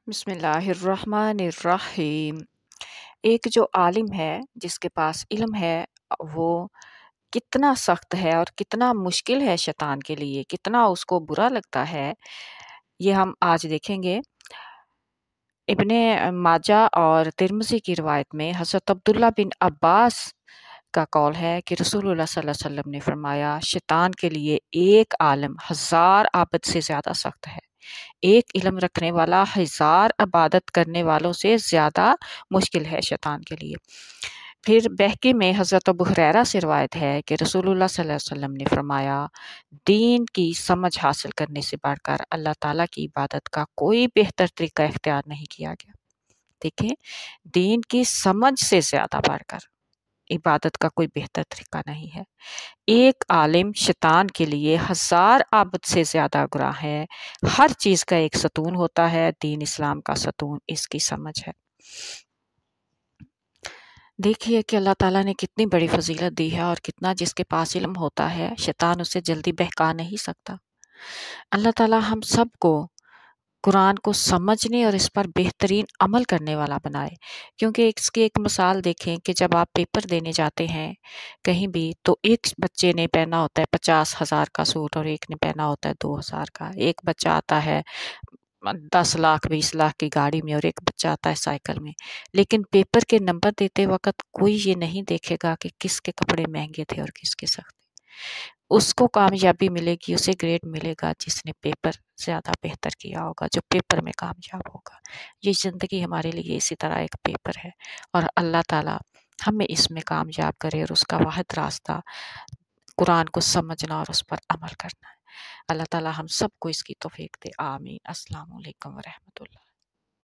بسم اللہ الرحمن الرحیم۔ ایک جو عالم ہے جس کے پاس علم ہے، وہ کتنا سخت ہے اور کتنا مشکل ہے شیطان کے لیے، کتنا اس کو برا لگتا ہے، یہ ہم آج دیکھیں گے۔ ابن ماجہ اور ترمذی کی روایت میں حضرت عبداللہ بن عباس کا قول ہے کہ رسول اللہ صلی اللہ علیہ وسلم نے فرمایا، شیطان کے لیے ایک عالم 1000 عابد سے زیادہ سخت ہے، ایک علم رکھنے والا 1000 عبادت کرنے والوں سے زیادہ مشکل ہے شیطان کے لیے۔ پھر بہقی میں حضرت ابو ہریرہ سے روایت ہے کہ رسول اللہ صلی اللہ علیہ وسلم نے فرمایا، دین کی سمجھ حاصل کرنے سے بڑھ کر اللہ تعالیٰ کی عبادت کا کوئی بہتر طریقہ اختیار نہیں کیا گیا۔ دیکھیں، دین کی سمجھ سے زیادہ بڑھ کر عبادت کا کوئی بہتر طریقہ نہیں ہے۔ ایک عالم شیطان کے لیے 1000 عابد سے زیادہ گناہ ہے۔ ہر چیز کا ایک ستون ہوتا ہے، دین اسلام کا ستون اس کی سمجھ ہے۔ دیکھیے کہ اللہ تعالیٰ نے کتنی بڑی فضیلت دی ہے، اور کتنا جس کے پاس علم ہوتا ہے شیطان اسے جلدی بہکا نہیں سکتا۔ اللہ تعالیٰ ہم سب کو قرآن کو سمجھنے اور اس پر بہترین عمل کرنے والا بنائے، کیونکہ اس کی ایک مثال دیکھیں کہ جب آپ پیپر دینے جاتے ہیں کہیں بھی، تو ایک بچے نے پہنا ہوتا ہے 50,000 کا سوٹ اور ایک نے پہنا ہوتا ہے 2,000 کا۔ ایک بچہ آتا ہے 10 لاکھ 20 لاکھ کی گاڑی میں اور ایک بچہ آتا ہے سائیکل میں، لیکن پیپر کے نمبر دیتے وقت کوئی یہ نہیں دیکھے گا کہ کس کے کپڑے مہنگے تھے اور کس کے سستے۔ اس کو کامیابی ملے گی، اسے گریڈ ملے گا جس نے پیپر زیادہ بہتر کیا ہوگا، جو پیپر میں کامیاب ہوگا۔ یہ زندگی ہمارے لیے اسی طرح ایک پیپر ہے، اور اللہ تعالیٰ ہمیں اس میں کامیاب کرے، اور اس کا واحد راستہ قرآن کو سمجھنا اور اس پر عمل کرنا ہے۔ اللہ تعالیٰ ہم سب کو اس کی توفیق دے، آمین۔ السلام علیکم ورحمۃ اللہ۔